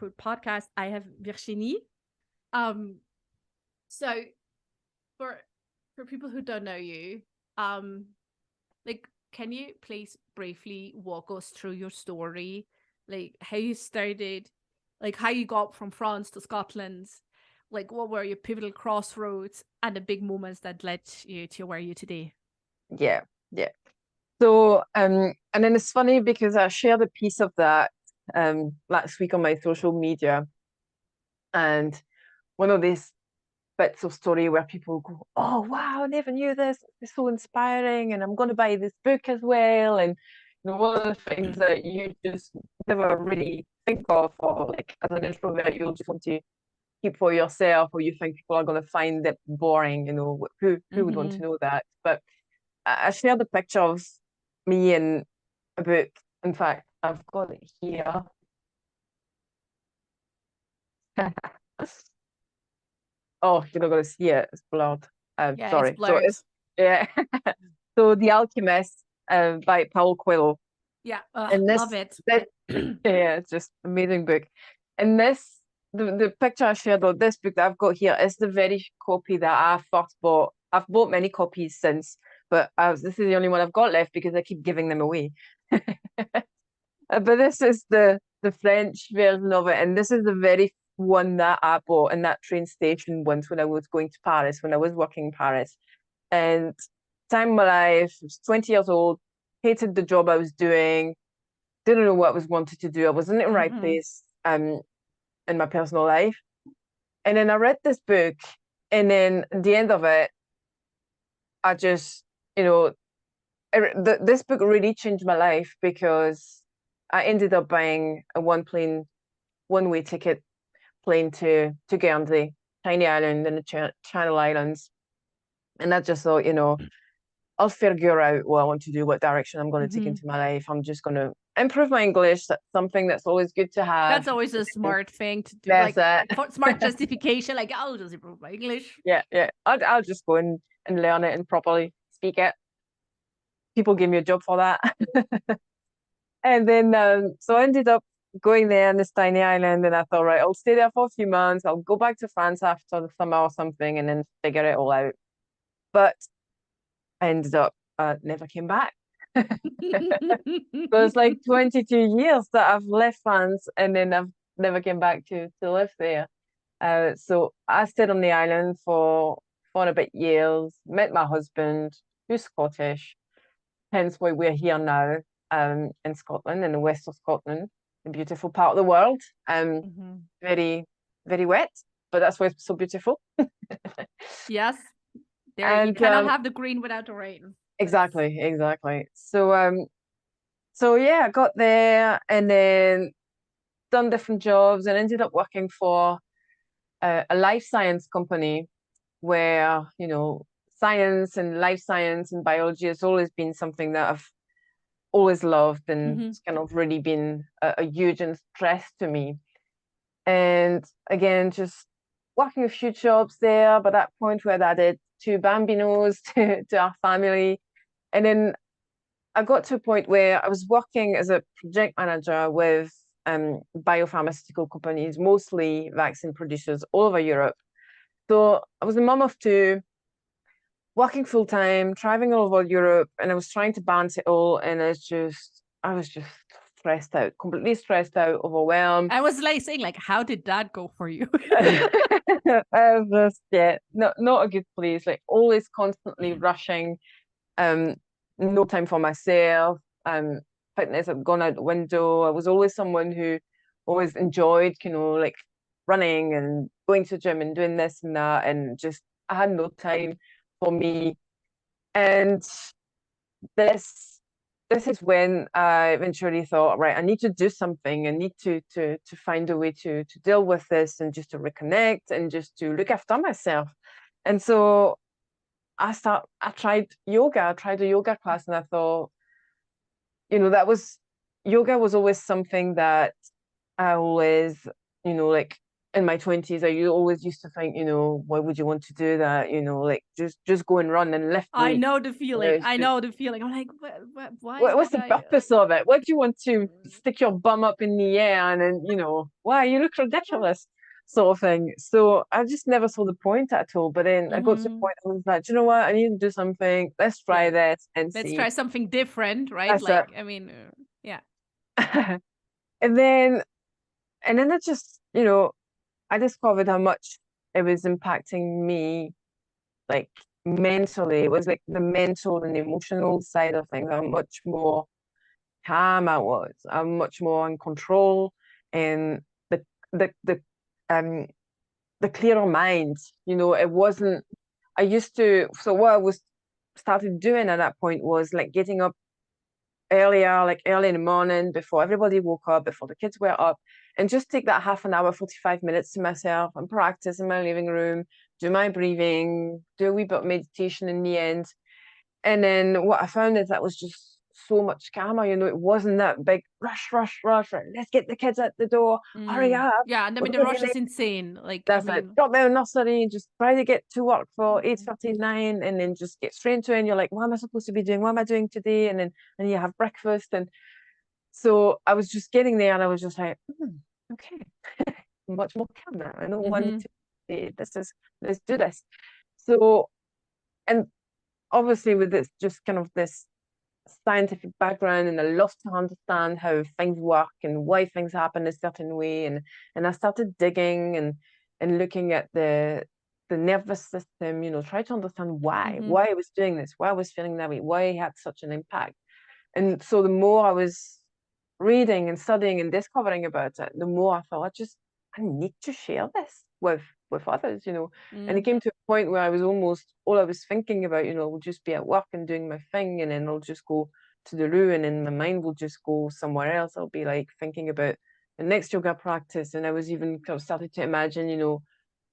Food podcast. I have Virginie. So for people who don't know you, like, can you please briefly walk us through your story, like how you started, like how you got from France to Scotland, like what were your pivotal crossroads and the big moments that led you to where you today? Yeah. So, and then it's funny because I shared a piece of that last week on my social media, and one of these bits of story where people go, "Oh wow, I never knew this. It's so inspiring, and I'm going to buy this book as well." And one of the things that you just never really think of, or like as an introvert, you'll just want to keep for yourself, or you think people are going to find it boring. Who would want to know that? But I shared a picture of me in a book. In fact, I've got it here. Oh, you're not going to see it. It's blurred. Yeah, Sorry. it's blurred. Yeah. So The Alchemist by Paulo Coelho. Yeah, And love it. yeah, it's just amazing book. And the picture I shared of this book that I've got here is the very copy that I first bought. I've bought many copies since, but this is the only one I've got left because I keep giving them away. But this is the French version of it, and this is the very one that I bought in that train station once when I was going to Paris, when I was working in Paris. And time of my life, I was 20 years old, hated the job I was doing, didn't know what I was wanted to do. I wasn't in the right place in my personal life. And then I read this book, and then at the end of it, I just, this book really changed my life because I ended up buying a one-way ticket plane to Guernsey, tiny island in the Channel Islands. And I just thought, I'll figure out what I want to do, what direction I'm going to take into my life. I'm just going to improve my English. That's something that's always good to have. That's always a smart thing to do. That's like smart justification. Like, I'll just improve my English. Yeah. I'll just go and learn it and properly speak it. People give me a job for that. And then, so I ended up going there on this tiny island, and I thought, right, I'll stay there for a few months. I'll go back to France after the summer or something, and then figure it all out. But I ended up never came back. So it's like 22 years that I've left France, and then I've never came back to live there. So I stayed on the island for 4 and a bit years, met my husband, who's Scottish, hence why we're here now, in Scotland, in the west of Scotland, a beautiful part of the world. Very, very wet, but that's why it's so beautiful. Yes. You cannot have the green without the rain. Exactly. So yeah, I got there and then done different jobs and ended up working for a life science company where, science and life science and biology has always been something that I've always loved, and it's kind of really been a huge interest to me. And again, just working a few jobs there, but at that point we had added 2 bambinos to our family. And then I got to a point where I was working as a project manager with biopharmaceutical companies, mostly vaccine producers all over Europe. So I was a mom of 2, working full time, traveling all over Europe, and I was trying to balance it all. And I was just stressed out, completely stressed out, overwhelmed. I was like saying, like, how did that go for you? I was just, not a good place. Like always constantly rushing, no time for myself. Fitness had gone out the window. I was always someone who always enjoyed, like running and going to the gym and doing this and that, and just I had no time for me. And this is when I eventually thought, right, I need to do something. I need to find a way to deal with this and just to reconnect and just to look after myself. And so I tried yoga. I tried a yoga class, and I thought, yoga was always something that I always, like in my 20s, I always used to think, why would you want to do that? Like just go and run and lift I weights. know the feeling. I know the feeling. I'm like, why What's would the I? purpose of it? Why do you want to stick your bum up in the air and then, why? You look ridiculous, sort of thing. So I just never saw the point at all. But then I got to the point I was like, do you know what? I need to do something. Let's try this and Let's see. try something different, right? That's Like, it. I mean, yeah. And then it just, I discovered how much it was impacting me, like mentally. It was like the mental and emotional side of things. How much more calm I was. I'm much more in control, and the the the um the clearer mind. It wasn't. I used to. So what I was started doing at that point was like getting up earlier, like early in the morning before everybody woke up, before the kids were up, and just take that half an hour, 45 minutes to myself and practice in my living room, do my breathing, do a wee bit of meditation in the end. And then what I found is that was just so much calmer. It wasn't that big rush, rush, rush. Right, let's get the kids out the door. Hurry up. Yeah, and I We're mean the gonna be rush is late. insane. Like, That's it. Drop me in nursery, just try to get to work for 8:39 and then just get straight into it. And you're like, what am I supposed to be doing? What am I doing today? And then you have breakfast. And so I was just getting there and I was just like, okay, much more calm now. I know one, two, three, let's do this. So, and obviously with this, just kind of this scientific background, and I love to understand how things work and why things happen a certain way. And I started digging and looking at the nervous system, try to understand why I was doing this, why I was feeling that way, why it had such an impact. And so the more I was reading and studying and discovering about it, the more I thought I need to share this with others, And it came to a point where I was almost all I was thinking about, will just be at work and doing my thing, and then I'll just go to the loo, and then my mind will just go somewhere else. I'll be like thinking about the next yoga practice, and I was even kind of started to imagine,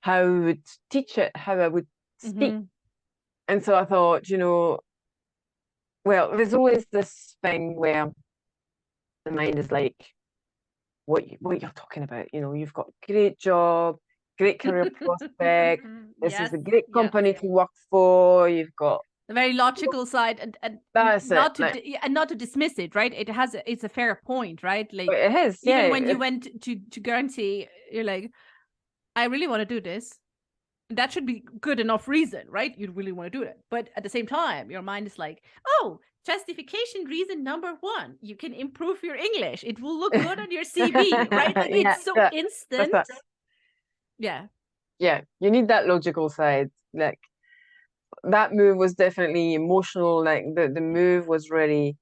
how I would teach it, how I would speak. And so I thought, well, there's always this thing where the mind is like, what you're talking about. You've got a great job, great career prospect. This is a great company to work for. You've got the very logical side, and that's not it. to and not to dismiss it, right? It's a fair point, right? Like it is, even when you went to Guernsey, you're like, I really want to do this. That should be good enough reason, right? You really want to do it. But at the same time, your mind is like, oh, justification reason number 1, you can improve your English. It will look good on your CV, right? Like, it's so instant. Yeah. Yeah, you need that logical side. Like that move was definitely emotional. Like the move was really,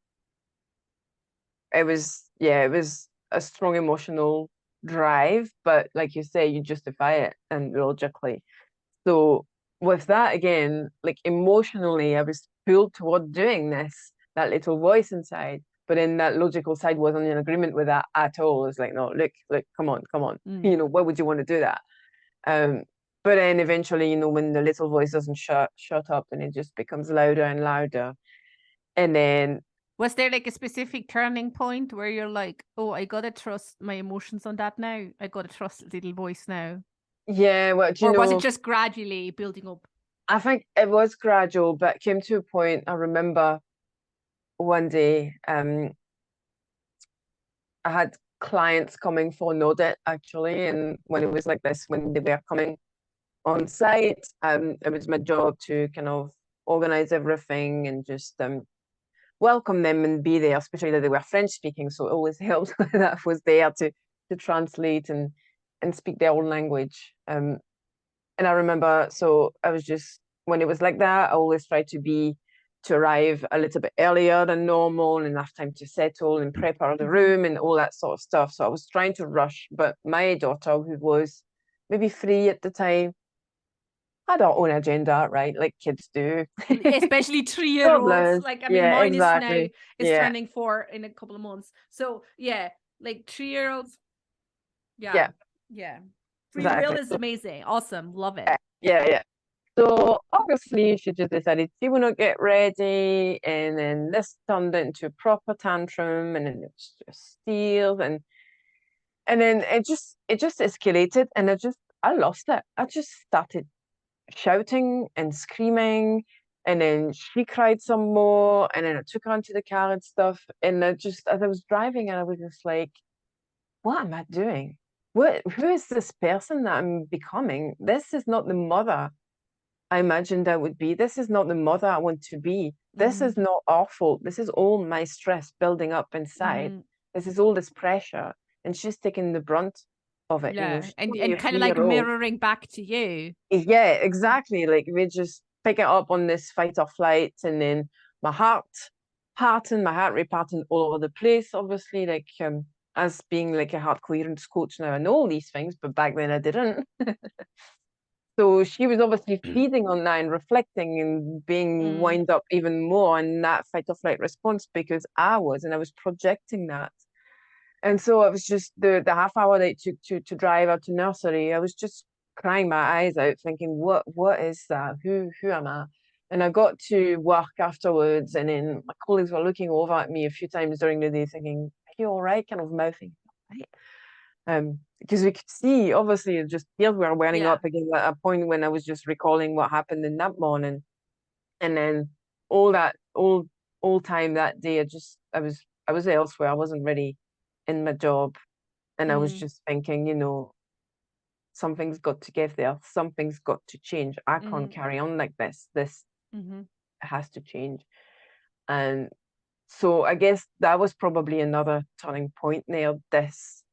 it was a strong emotional drive, but like you say, you justify it and logically. So with that again, like emotionally, I was pulled toward doing this, that little voice inside. But then that logical side wasn't in agreement with that at all. It's like, no, look, come on. Why would you want to do that? But then eventually, when the little voice doesn't shut up, and it just becomes louder and louder. And then was there like a specific turning point where you're like, oh, I gotta trust my emotions on that now? I gotta trust the little voice now? Yeah, well, or was it just gradually building up? I think it was gradual, but it came to a point. I remember one day, I had clients coming for an audit actually, and when it was like this, when they were coming on site, it was my job to kind of organize everything and just welcome them and be there, especially that they were French speaking, so it always helped that I was there to translate and speak their own language. And I remember, so I was just, when it was like that, I always tried to arrive a little bit earlier than normal and enough time to settle and prepare the room and all that sort of stuff. So I was trying to rush, but my daughter, who was maybe 3 at the time, had our own agenda, right? Like kids do. Especially 3-year-olds. Like, I mean, mine exactly. is turning 4 in a couple of months. So yeah, like 3-year-olds. Yeah. Free will is amazing. Awesome. Love it. Yeah. So obviously she just decided she would not get ready, and then this turned into a proper tantrum, and then it was just steals, and And then it just escalated, and I lost it. I just started shouting and screaming, and then she cried some more, and then I took her into the car and stuff. And I just, as I was driving, and I was just like, what am I doing? Who is this person that I'm becoming? This is not the mother I imagined I would be. This is not the mother I want to be. This is not our fault. This is all my stress building up inside. This is all this pressure. And she's taking the brunt of it. You know, Yeah. she's And only a kind of like 3-year-old. mirroring back to you. Yeah, exactly. Like we just pick it up on this fight or flight, and then my heart rate pattern all over the place, obviously, like as being like a heart coherence coach now, I know all these things, but back then I didn't. So she was obviously feeding on that and reflecting and being wind up even more in that fight or flight response, because I was projecting that. And so it was just the half hour that it took to drive out to nursery. I was just crying my eyes out, thinking, what is that? Who am I? And I got to work afterwards, and then my colleagues were looking over at me a few times during the day, thinking, "Are you all right?" Kind of mouthing, right? Because we could see, obviously, it just tears were welling Yeah. up again at a point when I was just recalling what happened in that morning, and then all that all time that day, I was elsewhere. I wasn't really in my job, and I was just thinking, something's got to give there. Something's got to change. I can't carry on like this. This has to change. And so I guess that was probably another turning point there. This,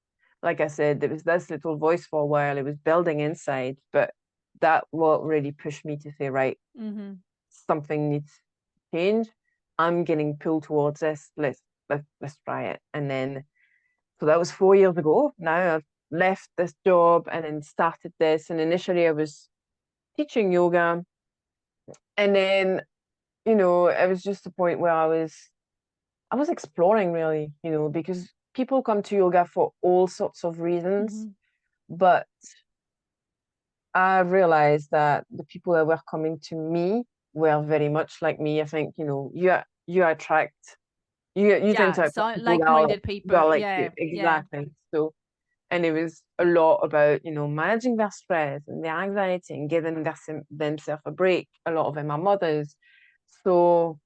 like I said, there was this little voice for a while. It was building inside, but that what really pushed me to say, right, something needs to change. I'm getting pulled towards this. Let's try it. And then, so that was 4 years ago. Now I've left this job and then started this. And initially I was teaching yoga, and then it was just the point where I was exploring, really, because people come to yoga for all sorts of reasons, but I realized that the people that were coming to me were very much like me. I think, you attract, you tend Yeah. to So attract people like-minded that people. are like you. Yeah. Yeah. Exactly. So, and it was a lot about, managing their stress and their anxiety and giving themselves a break. A lot of them are mothers. So,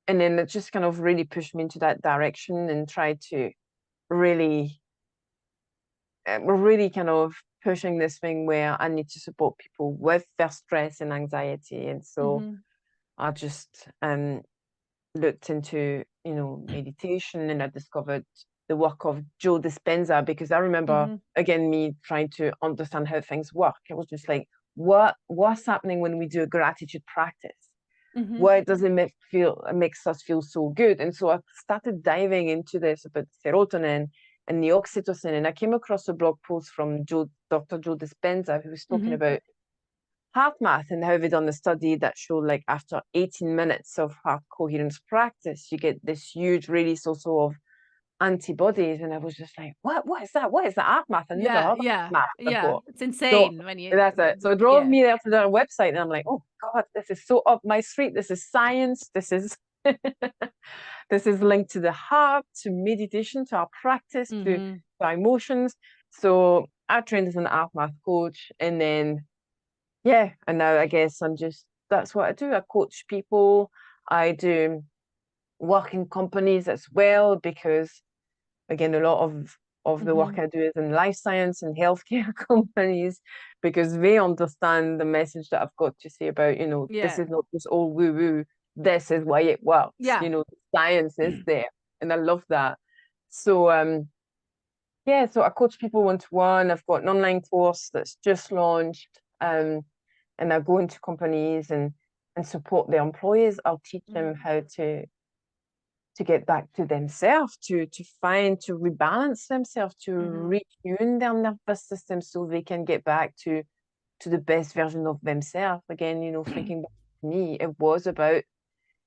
and then it just kind of really pushed me into that direction and tried to really, we're really kind of pushing this thing where I need to support people with their stress and anxiety. And so I just looked into, meditation, and I discovered the work of Joe Dispenza, because I remember, again, me trying to understand how things work. I was just like, what's happening when we do a gratitude practice? Why does it makes us feel so good? And so I started diving into this about serotonin and the oxytocin, and I came across a blog post from Dr. Joe Dispenza, who was talking about HeartMath and how they done a study that showed, like, after 18 minutes of heart coherence practice, you get this huge release also of antibodies. And I was just like, what is that? What is that HeartMath? I never Yeah. heard of Yeah. HeartMath Yeah. before. It's So insane when you. that's it. So it drove Yeah. me there to their website, and I'm like, oh God, this is so up my street. This is science. This is this is linked to the heart, to meditation, to our practice, to our emotions. So I trained as an HeartMath coach, and then yeah, and now I guess that's what I do. I coach people. I do work in companies as well, because again, a lot of the work I do is in life science and healthcare companies, because they understand the message that I've got to say about, this Yeah. is not just all woo woo. This is why it works. Yeah. Science is there, and I love that. So yeah, so I coach people one-to-one. I've got an online course that's just launched. And I go into companies and support their employees. I'll teach them how to get back to themselves, to rebalance themselves, to retune their nervous system so they can get back to the best version of themselves. Again, thinking back to me, it was about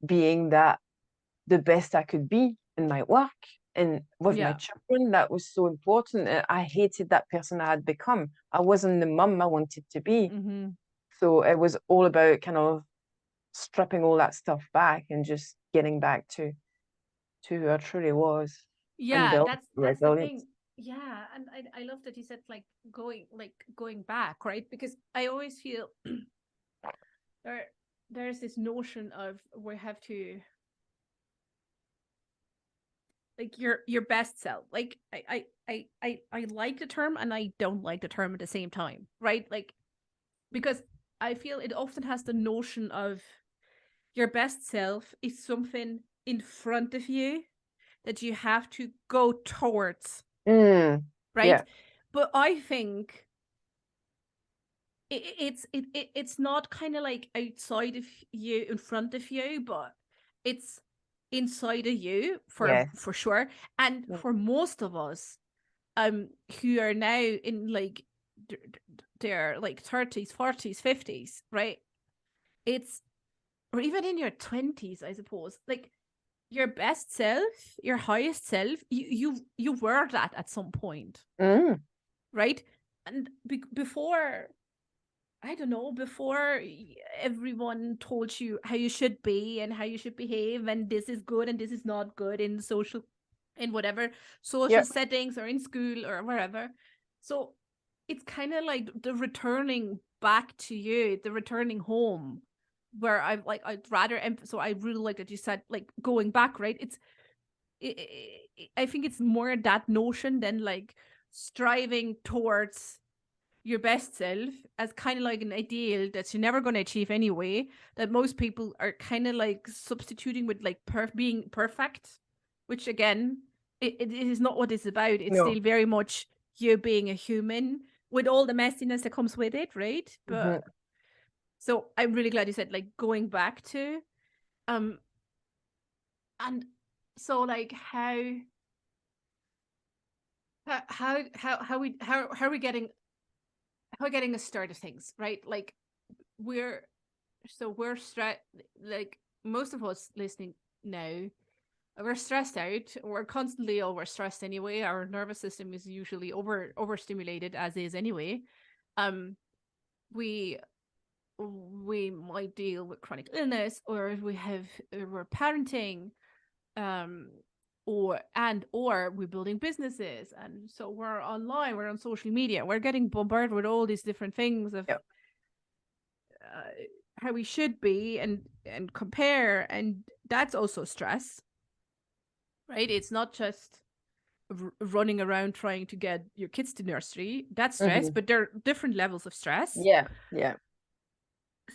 being the best I could be in my work and with my Yeah. children. That was so important. I hated that person I had become. I wasn't the mum I wanted to be. So it was all about kind of stripping all that stuff back and just getting back to who I truly was, and Yeah. build That's the resilience. thing. Yeah, and I love that you said like going back, right? Because I always feel there there's this notion of we have to like your best self. Like I like the term and I don't like the term at the same time, right? Like because I feel it often has the notion of your best self is something in front of you that you have to go towards, Mm, right? yeah. But I think it's not kind of like outside of you, in front of you, but it's inside of you Yes. for sure. And Mm. for most of us, who are now in like their like 30s, 40s, 50s, right? It's or even in your 20s, I suppose. Like your best self, your highest self, you were that at some point, Mm, right? And before I don't know, before everyone told you how you should be and how you should behave, and this is good and this is not good in social, in whatever social yeah. settings or in school or wherever. So it's kind of like the returning back to you, the returning home, where I'm like, I'd rather, so I really like that you said like going back, right? I think it's more that notion than like striving towards your best self as kind of like an ideal that you're never going to achieve anyway, that most people are kind of like substituting with like being perfect, which again it is not what it's about. It's No. still very much you being a human with all the messiness that comes with it, right? Hmm. But so I'm really glad you said like going back to um and so like how are we getting a start of things, right? Like we're we're stressed, like most of us listening now, we're stressed out, we're constantly over stressed anyway, our nervous system is usually overstimulated as is anyway. um we we might deal with chronic illness, or we're parenting, um or we're building businesses, and so we're online, we're on social media, we're getting bombarded with all these different things of Yeah. uh, how we should be and compare, and that's also stress, right? It's not just running around trying to get your kids to nursery, that's stress, Hmm. but there are different levels of stress. Yeah. Yeah.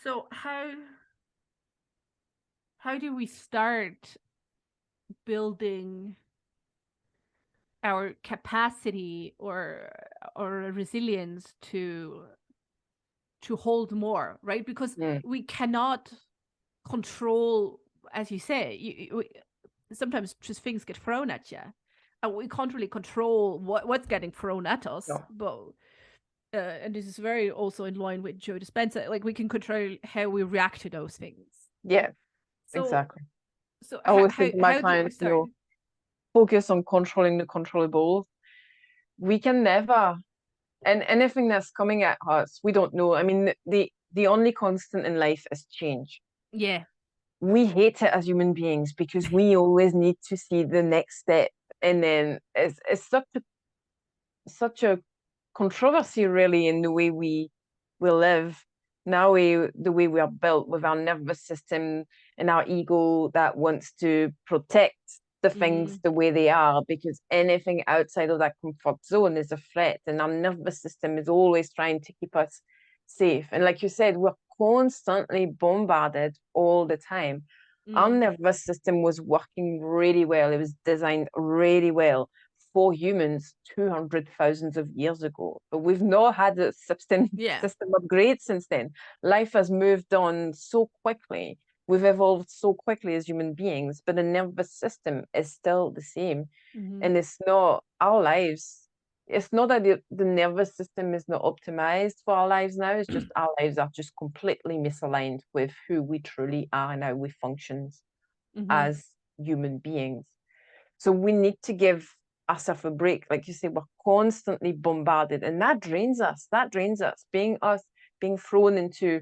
So how do we start building our capacity or resilience to hold more, right? Because Mm. we cannot control, as you say, sometimes just things get thrown at you, and we can't really control what's getting thrown at us. No. But and this is very also in line with Joe Dispenza. Like we can control how we react to those things. Yeah, So exactly. so I always say to my how do we clients, start? focus on controlling the controllables. We can never, and anything that's coming at us, we don't know. I mean, the only constant in life is change. Yeah. We hate it as human beings because we always need to see the next step. And then it's such a controversy really in the way we live now, the way we are built with our nervous system and our ego that wants to protect the things Mm, the way they are, because anything outside of that comfort zone is a threat, and our nervous system is always trying to keep us safe. And like you said, we're constantly bombarded all the time. Our mm, nervous system was working really well, it was designed really well for humans 200,000 of years ago. But we've not had a yeah. system upgrade since then. Life has moved on so quickly. We've evolved so quickly as human beings, but the nervous system is still the same. Mm-hmm. And it's not our lives. It's not that the nervous system is not optimized for our lives now. It's just our lives are just completely misaligned with who we truly are and how we function Mm-hmm. as human beings. So we need to give ourselves a break. Like you say, we're constantly bombarded, and that drains us. That drains us. Being thrown into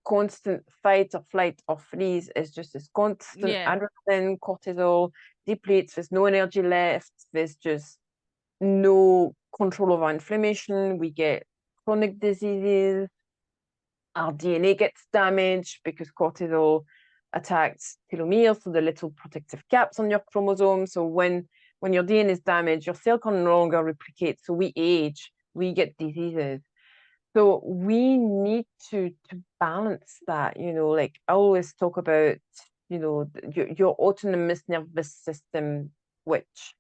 constant fight or flight or freeze is just this constant Yeah. adrenaline, cortisol, depletes. There's no energy left. There's just no control over inflammation. We get chronic diseases. Our DNA gets damaged because cortisol attacks telomeres, so the little protective caps on your chromosomes. So when your DNA is damaged, your cell can no longer replicate. So we age, we get diseases. So we need to balance that, like I always talk about, your autonomous nervous system, which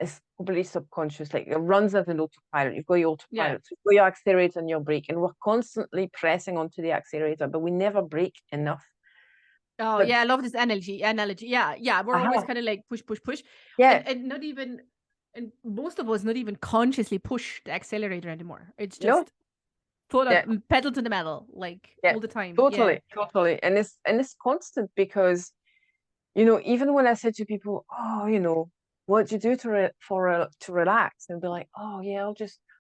is completely subconscious, like it runs as an autopilot. You've got your autopilot, so you've got your accelerator and your brake, and we're constantly pressing onto the accelerator, but we never brake enough. Oh, But yeah, I love this analogy. Yeah. We're always kind of like push. yeah, And not even, and most of us not even consciously push the accelerator anymore. It's no, just full yeah, on pedal to the metal, like yeah, all the time. totally, totally. And it's constant because, even when I say to people, oh, what do you do to relax? And be like, oh yeah,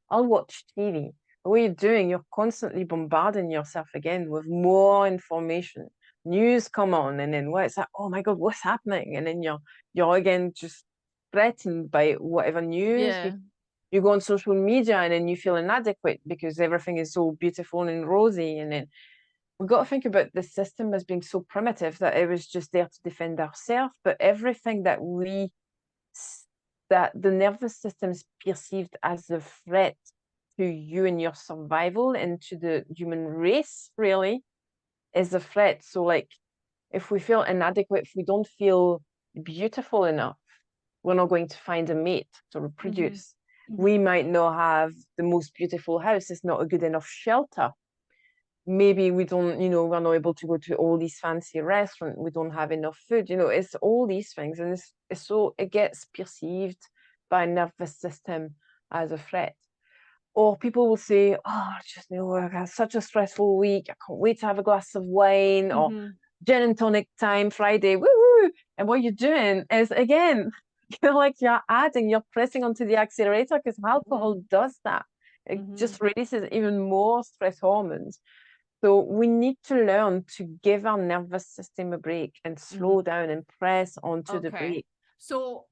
I'll watch TV. But what you're doing, you're constantly bombarding yourself again with more information. News come on, and then it's like, oh my God, what's happening? And then you're again just threatened by whatever news. Yeah. You go on social media and then you feel inadequate because everything is so beautiful and rosy. And then we've got to think about the system as being so primitive that it was just there to defend ourselves, but everything that the nervous system is perceived as a threat to you and your survival and to the human race really is a threat. So like if we feel inadequate, if we don't feel beautiful enough, we're not going to find a mate to reproduce. We might not have the most beautiful house, it's not a good enough shelter. Maybe we don't, we're not able to go to all these fancy restaurants. We don't have enough food. It's all these things. And it's so it gets perceived by nervous system as a threat. Or people will say, oh, just, I had such a stressful week. I can't wait to have a glass of wine or gin and tonic time Friday. Woo woo. And what you're doing is, again, you're pressing onto the accelerator because alcohol does that. It just releases even more stress hormones. So we need to learn to give our nervous system a break and slow down and press onto the brake. So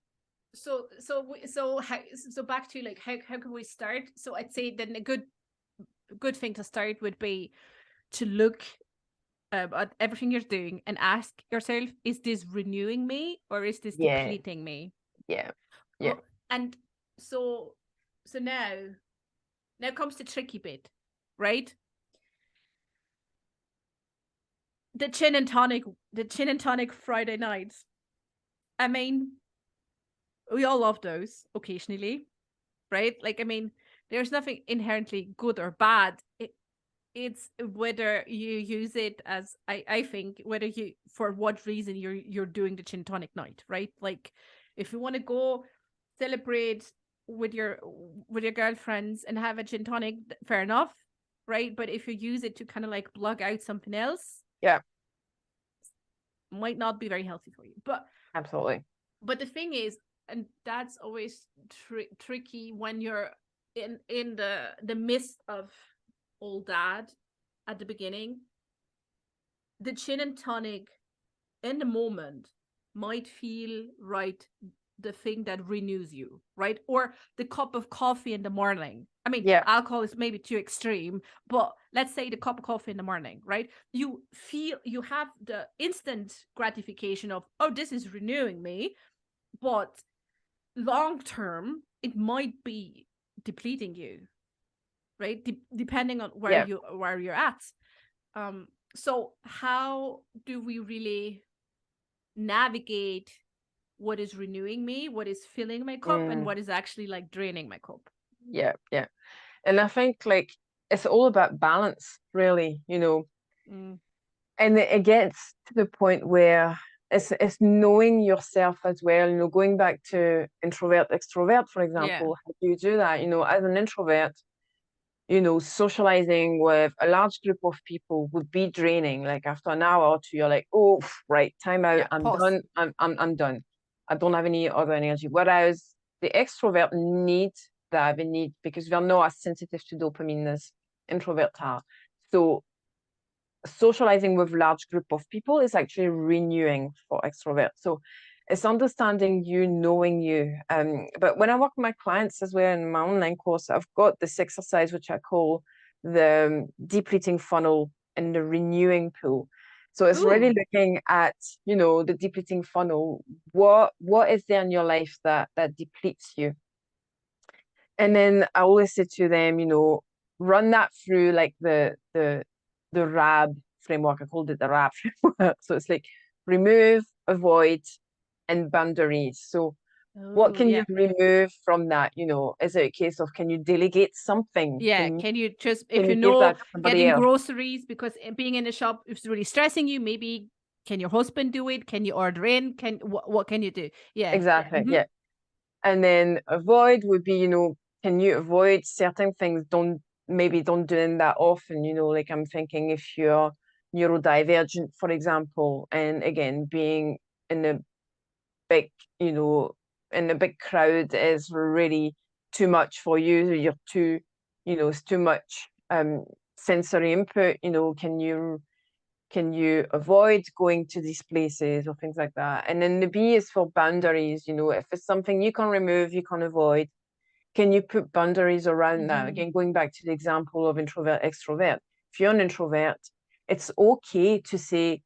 back to like how can we start? So I'd say then a good thing to start would be to look at everything you're doing and ask yourself, is this renewing me or is this depleting me? Yeah. Well, and so now comes the tricky bit, right? The gin and tonic Friday nights. I mean, we all love those occasionally, right? Like, I mean, there's nothing inherently good or bad. It's whether you use it as I think whether you for what reason you're doing the gin tonic night, right? Like, if you want to go celebrate with your girlfriends and have a gin tonic, fair enough, right? But if you use it to kind of like plug out something else, might not be very healthy for you. But absolutely. But the thing is, and that's always tricky when you're in the midst of all that at the beginning. The gin and tonic in the moment might feel right, the thing that renews you, right? Or the cup of coffee in the morning. I mean, alcohol is maybe too extreme, but let's say the cup of coffee in the morning, right? You have the instant gratification of, oh, this is renewing me, but long term, it might be depleting you, right? Depending on where you're at. So how do we really navigate what is renewing me, what is filling my cup, and what is actually like draining my cup? Yeah. And I think like it's all about balance, really, and it gets to the point where it's knowing yourself as well, going back to introvert, extrovert, for example. How do you do that? As an introvert, socializing with a large group of people would be draining. Like after an hour or two, you're like, oh, right, time out. I'm done. I'm done. I don't have any other energy. Whereas the extrovert needs that. They need, because they're not as sensitive to dopamine as introverts are. So socializing with large group of people is actually renewing for extroverts. So It's understanding you, knowing you. But when I work with my clients as well in my online course, I've got this exercise which I call the depleting funnel and the renewing pool. So it's really Ooh. looking at, you know, the depleting funnel. What is there in your life that depletes you? And then I always say to them, you know, run that through like the RAB framework. I called it the RAB framework. So it's like remove, avoid, and boundaries. So what Oh, can you yeah. remove from that? You know, is it a case of can you delegate something? Yeah. Can you just, if Can you you give know that to somebody getting else? groceries because being in the shop is really stressing you, maybe can your husband do it? Can you order in? Can what can you do? Yeah. Exactly. Mhm. Yeah. And then avoid would be, you know, can you avoid certain things? Don't do them that often, you know, like I'm thinking if you're neurodivergent, for example, and again, being in a big, you know, in a big crowd is really too much for you. You're too, you know, it's too much sensory input, you know, can you avoid going to these places or things like that? And then the B is for boundaries, you know, if it's something you can remove, you can avoid, can you put boundaries around that? Mhm. Again, going back to the example of introvert, extrovert. If you're an introvert, it's okay to say,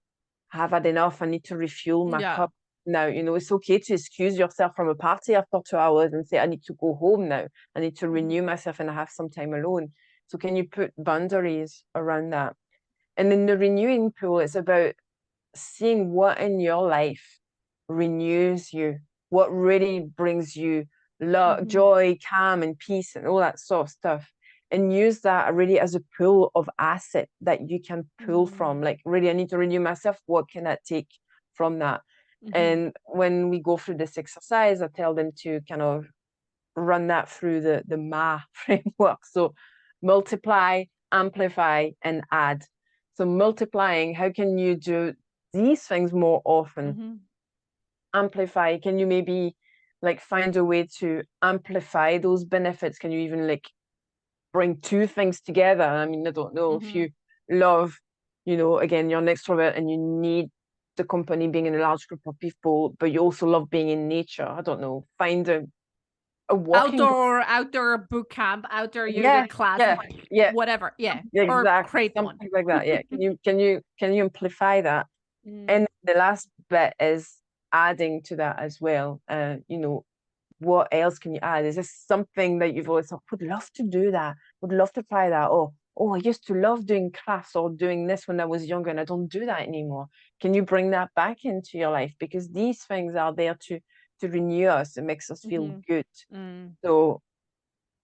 I've had enough, I need to refuel my Yeah. cup now. You know, it's okay to excuse yourself from a party after 2 hours and say, I need to go home now. I need to Mhm. renew myself and have some time alone. So can you put boundaries around that? And then the renewing pool is about seeing what in your life renews you, what really brings you love, Mhm. joy, calm, and peace, and all that sort of stuff. And use that really as a pool of asset that you can pull from. Mhm. Like, really, I need to renew myself. What can I take from that? Mhm. And when we go through this exercise, I tell them to kind of run that through the MA framework. So multiply, amplify, and add. So multiplying, how can you do these things more often? Mhm. Amplify, can you maybe like find a way to amplify those benefits? Can you even like bring two things together? I mean, I don't know if Mhm. you love, you know, again, you're an extrovert and you need the company being in a large group of people, but you also love being in nature. I don't know, find a walking group. Outdoor boot camp, outdoor yoga Yeah, class, yeah, yeah, whatever. Yeah. Or exactly. create one. Something like that. Yeah. Can you amplify that? Mm. And the last bit is adding to that as well. You know, what else can you add? Is this something that you've always thought, would love to do that, would love to try that? Or, oh, I used to love doing crafts or doing this when I was younger and I don't do that anymore. Can you bring that back into your life? Because these things are there to renew us. It makes us feel Mhm. good. Mm. So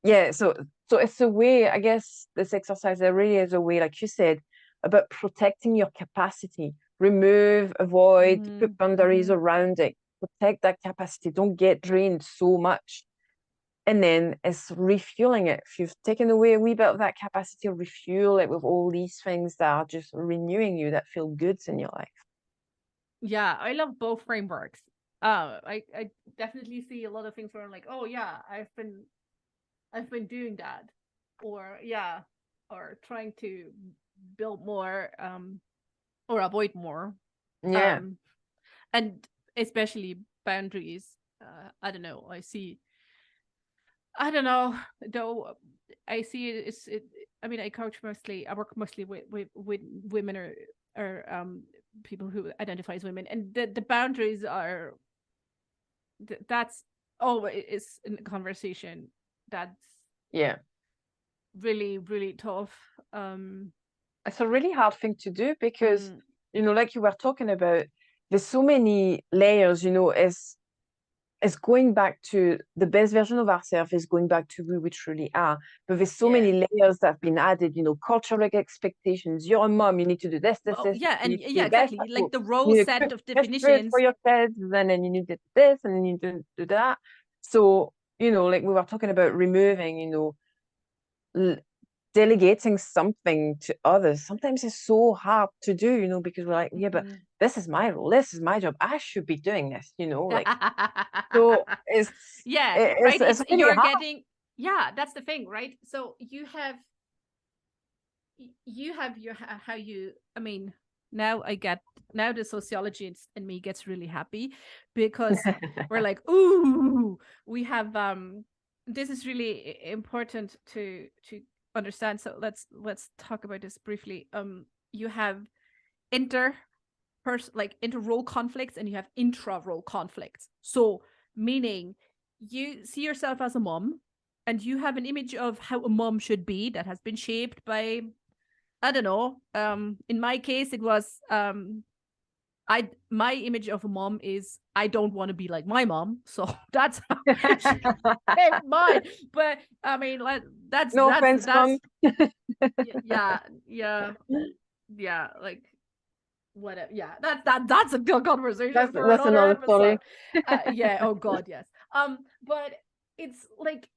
yeah, so it's a way, I guess this exercise there really is a way, like you said, about protecting your capacity. Remove, avoid, put Mhm. boundaries Mhm. around it, protect that capacity, don't get drained so much. And then it's refueling it. If you've taken away a wee bit of that capacity, refuel it with all these things that are just renewing you, that feel goods in your life. Yeah, I love both frameworks. I definitely see a lot of things where I'm like, oh yeah, I've been doing that, or yeah, or trying to build more, or avoid more, Yeah. um, and especially boundaries. I don't know. I don't know though. I see it. I mean, I work mostly with women or people who identify as women, and the boundaries are that's always in the conversation. That's Yeah. really tough. Um, It's a really hard thing to do because, mm, you know, like you were talking about, there's so many layers, you know, it's going back to the best version of ourselves is going back to who we truly are. But there's so yeah. many layers that have been added, you know, cultural expectations. You're a mom, you need to do Oh this, yeah, you and need to yeah, do this, exactly. you Like the role need to set cook of this food for definitions. your kids, and then you need to do this, and then you need to do that. So, you know, like we were talking about removing, you know, delegating something to others. Sometimes it's so hard to do, you know, because we're like, yeah, but Mhm. this is my role, this is my job, I should be doing this, you know, like so Yeah, right. it's It's really you're hard. getting, yeah, that's the thing, right? So you have your how you, I mean, now the sociology in me gets really happy, because we're like, ooh, we have this is really important to understand. So let's talk about this briefly. You have inter role conflicts, and you have intra role conflicts. So meaning you see yourself as a mom, and you have an image of how a mom should be that has been shaped by, I don't know. In my case, it was my image of a mom is I don't want to be like my mom, so that's how she shaped mine. But I mean, like No offense, mom. yeah, like whatever. Yeah, that's a good conversation for That's another another story. episode. Yeah. Oh God, yes. But it's like,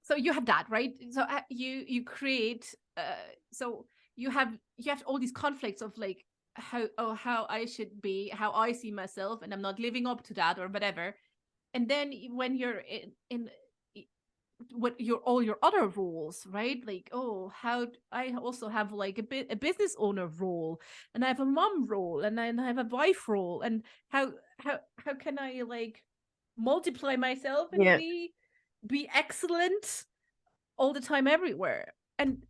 so you have that, right? So you create. So you have all these conflicts of like how I should be, how I see myself, and I'm not living up to that or whatever. And then when you're in what your all your other roles, right? Like, oh, how I also have like a business owner role, and I have a mom role, and I have a wife role, and how can I like multiply myself and Yeah. be excellent all the time everywhere? And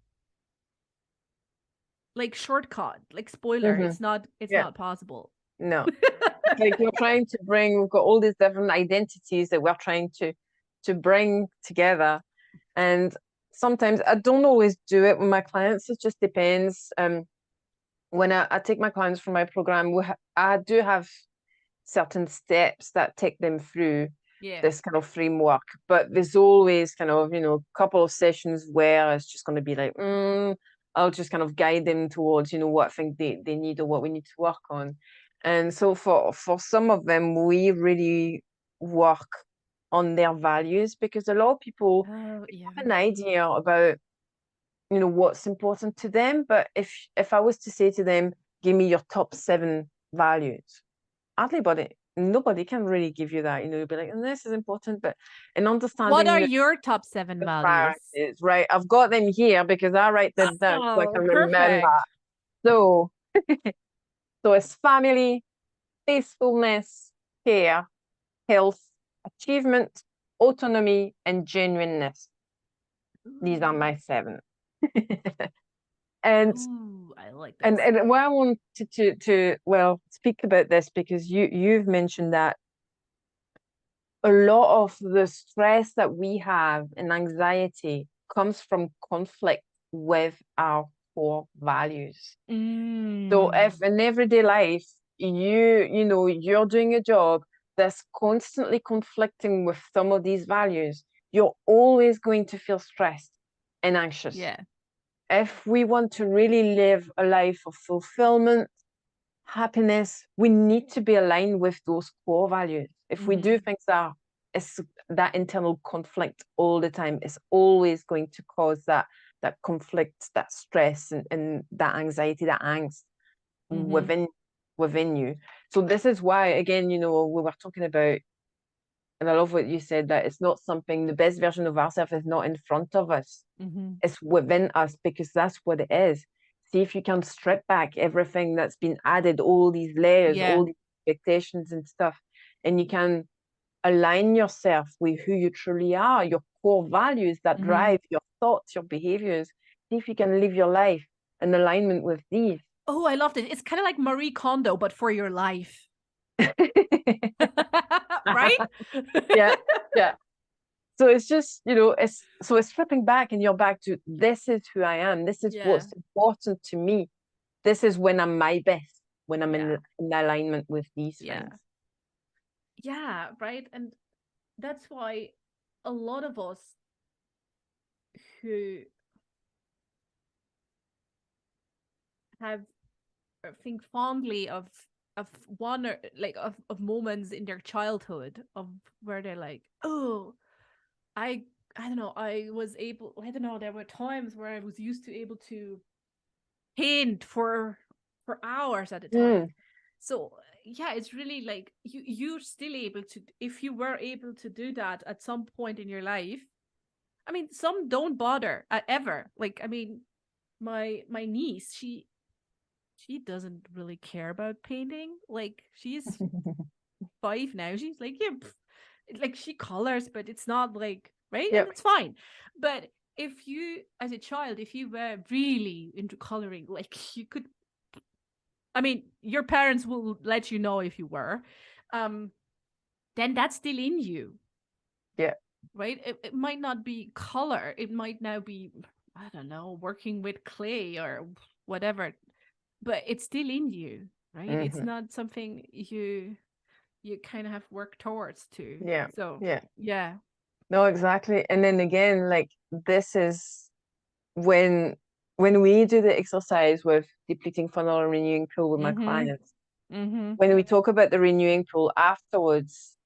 like shortcut, like spoiler, Mm-hmm. it's Yeah. not possible. No. It's like we're trying to bring, we've got all these different identities that we're trying to bring together. And sometimes I don't always do it with my clients. It just depends. When I take my clients from my program, I do have certain steps that take them through Yeah. this kind of framework, but there's always kind of, a couple of sessions where it's just going to be like, I'll just kind of guide them towards, what I think they need or what we need to work on. And so for some of them, we really work on their values, because a lot of people Oh yeah. have an idea about, what's important to them. But if I was to say to them, give me your top 7 values, nobody can really give you that. You'll be like, and this is important, but in What understanding are your top 7 the values? priorities, right? I've got them here because I write them down so I Oh, can remember. perfect. So, so it's family, peacefulness, care, health, achievement, autonomy, and genuineness. These are my 7. And Ooh, I like and this. and what I wanted to well speak about this, because you've mentioned that a lot of the stress that we have and anxiety comes from conflict with our core values. So if in everyday life you're doing a job that's constantly conflicting with some of these values, you're always going to feel stressed and anxious. Yeah. If we want to really live a life of fulfillment, happiness, we need to be aligned with those core values. If we do things that it's that internal conflict all the time, it's always going to cause that conflict, that stress, and that anxiety, that angst within you. So this is why, again, we were talking about, and I love what you said, that it's not something, the best version of ourselves is not in front of us. It's within us, because that's what it is. See if you can strip back everything that's been added, all these layers, all these expectations and stuff, and you can align yourself with who you truly are, your core values that drive your thoughts, your behaviors. See if you can live your life in alignment with these. Oh, I loved it. It's kind of like Marie Kondo, but for your life. Right? Yeah, yeah. So it's just, it's stripping back, and you're back to, this is who I am. This is what's important to me. This is when I'm my best, when I'm in alignment with these things. Yeah, right. And that's why a lot of us who have think fondly of one or like of moments in their childhood of where they're like, oh, I don't know, I don't know, there were times where I was used to able to paint for hours at a time. So yeah, it's really like you're still able to, if you were able to do that at some point in your life. I mean, some don't bother ever. Like, I mean, my niece, she doesn't really care about painting. Like she's 5 now. She's like, yeah, like she colors, but it's not like right, and Yep. it's fine. But if you, as a child, if you were really into coloring, like you could, I mean, your parents will let you know if you were, um, then that's still in you, Yeah. right? It might not be color. It might now be, I don't know, working with clay or whatever, but it's still in you, right? It's Hmm. not something you kind of have worked towards to. Yeah. So Yeah. yeah. No, exactly. And then again, like this is when we do the exercise with depleting funnel and renewing pool with my Mm-hmm. clients, Mm-hmm. when we talk about the renewing pool afterwards,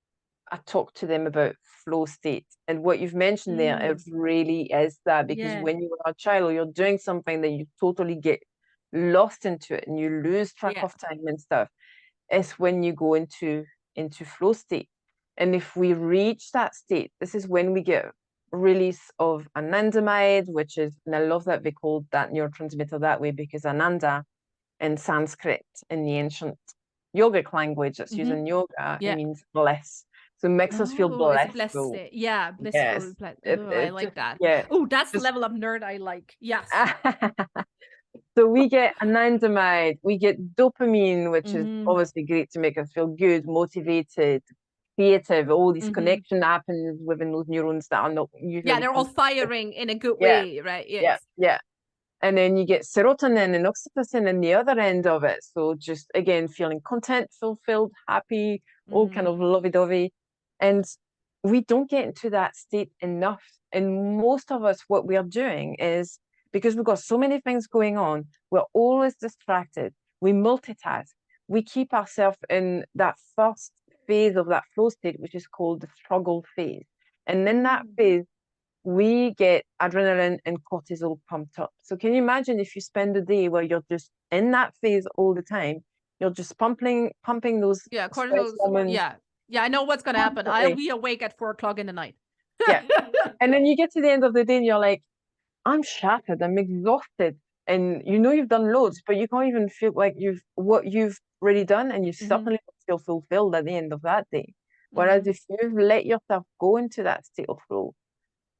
I talk to them about flow state. And what you've mentioned there, it Mm. really is that, because Yeah. when you are a child, you're doing something that you totally get lost into it and you lose track Yeah. of time and stuff. It's when you go into flow state. And if we reach that state, this is when we get release of anandamide, which is, and I love that they called that neurotransmitter that way, because ananda in Sanskrit, in the ancient yogic language that's used Mm-hmm. in yoga, it Yeah. means bliss. So it makes us feel Oh, it's a blessed blissful. state. Yeah, Yes. blissful. It, Oh, I it like just, that. yeah. Oh, that's the Just level of nerd I like. Yes. so we get anandamide, we get dopamine, which is Mm-hmm. obviously great to make us feel good, motivated, creative. All these Mm-hmm. connection happens within those neurons that are not Yeah, usually they're all functioning. firing in a good Yeah, way, right? yeah, Yes. yeah. And then you get serotonin and oxytocin in the other end of it. So just again, feeling content, fulfilled, happy, all kind Mm-hmm. of lovey-dovey. And we don't get into that state enough. And most of us, what we are doing is, because we've got so many things going on, we're always distracted. We multitask. We keep ourselves in that first phase of that flow state, which is called the struggle phase. And in that Mm. phase, we get adrenaline and cortisol pumped up. So can you imagine if you spend a day where you're just in that phase all the time, you're just pumping those Yeah, stress cortisol. hormones Yeah. Yeah, I know what's gonna happen. I'll constantly. be awake at 4 o'clock in the night. Yeah. And then you get to the end of the day and you're like, I'm shattered, I'm exhausted. And you know you've done loads, but you can't even feel like you've really done, and you Mm-hmm. certainly don't feel fulfilled at the end of that day. Mm-hmm. Whereas if you've let yourself go into that state of flow,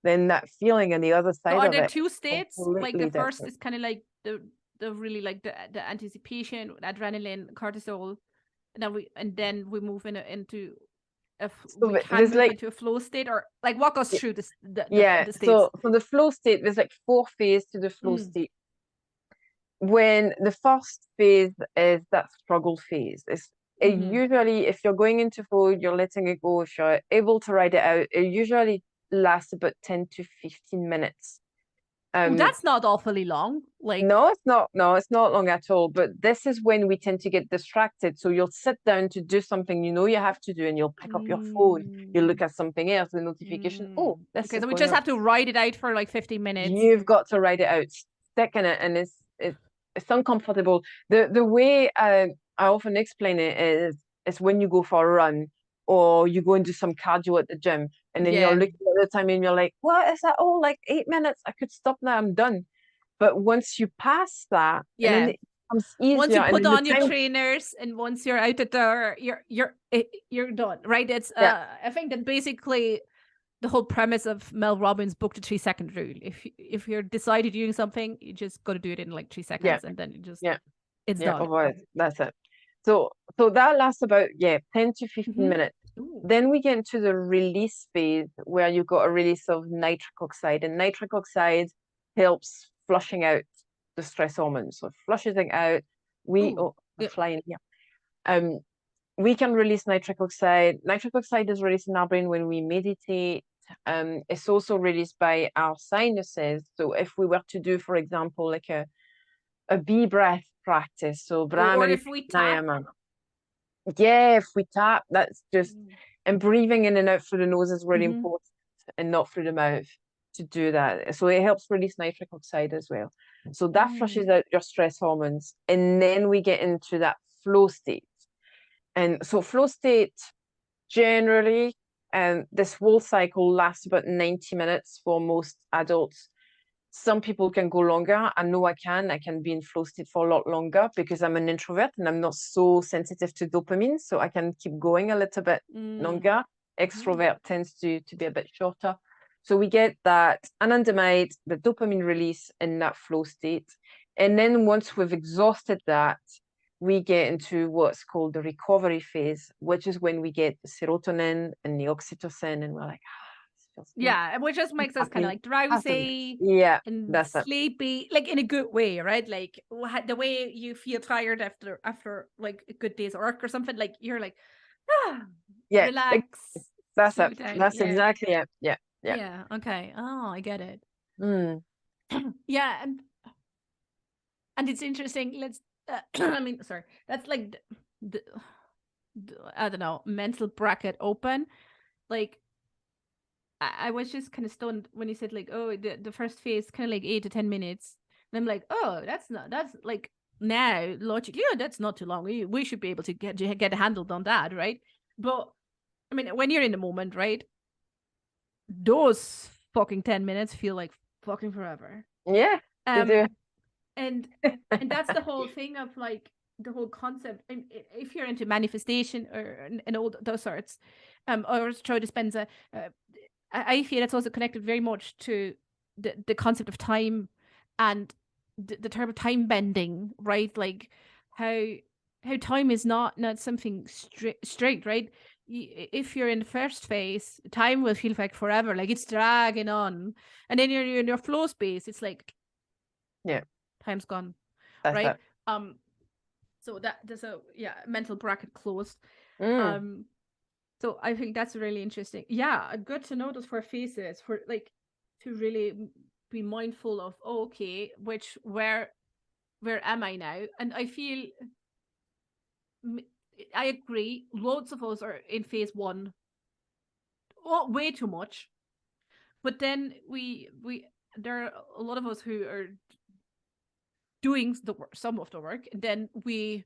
then that feeling on the other So side are of there it two is states? Like the completely first different. is kind of like the really like the anticipation, adrenaline, cortisol, and then we move into So we can there's move like, into a flow state, or like walk us through this yeah, the states. so the flow state, there's like 4 phases to the flow Mm. state. When the first phase is that struggle phase, it Mm-hmm. usually, if you're going into flow, you're letting it go, if you're able to write it out, it usually lasts about 10 to 15 minutes. Oh, Um, that's not awfully long. Like, no, it's not. No, it's not long at all. But this is when we tend to get distracted. So you'll sit down to do something you know you have to do, and you'll pick up your phone. You look mm, at something else, the notification. Oh, this okay, is so we going just up. have to write it out for like 15 minutes. You've got to write it out, stick in it, and it's uncomfortable. The way I often explain it is when you go for a run or you go and do some cardio at the gym, and then you're Yeah, looking at the time and you're like, what is that? Oh, like 8 minutes. I could stop now. I'm done. But once you pass that, and then yeah. it becomes Once easier, you and put then the on your time, trainers and once you're out the door, you're done, right? It's yeah, I think that basically the whole premise of Mel Robbins' book, The 3 Second Rule. If you're decided doing something, you just got to do it in like 3 seconds, yeah, and then you just yeah, it's yeah. done. Otherwise, that's it. So that lasts about, yeah, 10 to 15 Mm-hmm. minutes. Ooh. Then we get into the release phase where you've got a release of nitric oxide, and nitric oxide helps flushing out the stress hormones. So it flushes it out. Ooh. I'm Yeah. flying here. Um, we can release nitric oxide. Nitric oxide is released in our brain when we meditate. It's also released by our sinuses. So if we were to do, for example, like a bee breath practice, so Or Brahmari if we tap. Pranayama. Yeah, if we tap, that's just, Mm. and breathing in and out through the nose is really Mm-hmm. important, and not through the mouth to do that. So it helps release nitric oxide as well. So that Mm. flushes out your stress hormones. And then we get into that flow state. And so flow state generally, this whole cycle lasts about 90 minutes for most adults. some people can go longer. I know I can be in flow state for a lot longer because I'm an introvert and I'm not so sensitive to dopamine, so I can keep going a little bit longer. Extrovert tends to be a bit shorter. So we get that anandamide, the dopamine release in that flow state. And then once we've exhausted that, we get into what's called the recovery phase, which is when we get the serotonin and the oxytocin, and we're like, this feels good. Yeah, which just makes us kind of like drowsy, yeah, and that's sleepy, like in a good way, right? Like the way you feel tired after like a good day's work or something. Like you're like, yeah, relax. that's slow it. down. That's Yeah. exactly it. Yeah. Yeah. Okay. Oh, I get it. Mm. Yeah, and it's interesting. Let's. I mean, sorry. That's like the I don't know, mental bracket open. Like I was just kind of stunned when you said like, oh, the first phase kind of like 8 to 10 minutes. And I'm like, oh, that's like now logically, yeah, that's not too long. We should be able to get a handle on that, right? But I mean, when you're in the moment, right? Those fucking 10 minutes feel like fucking forever. Yeah, they do. And that's the whole thing of like the whole concept. If you're into manifestation or and all those sorts, or Joe Dispenza, I feel it's also connected very much to the concept of time and the term of time bending, right? Like how time is not something straight, right? If you're in the first phase, time will feel like forever, like it's dragging on, and then you're in your flow space. It's like, yeah, time's gone, that's right? it. So there's a mental bracket closed. Mm. So I think that's really interesting. Yeah, good to know those 4 phases for like to really be mindful of. Oh, okay, where am I now? And I feel I agree. Loads of us are in phase 1. Oh, way too much. But then we there are a lot of us who are doing the work, some of the work, and then we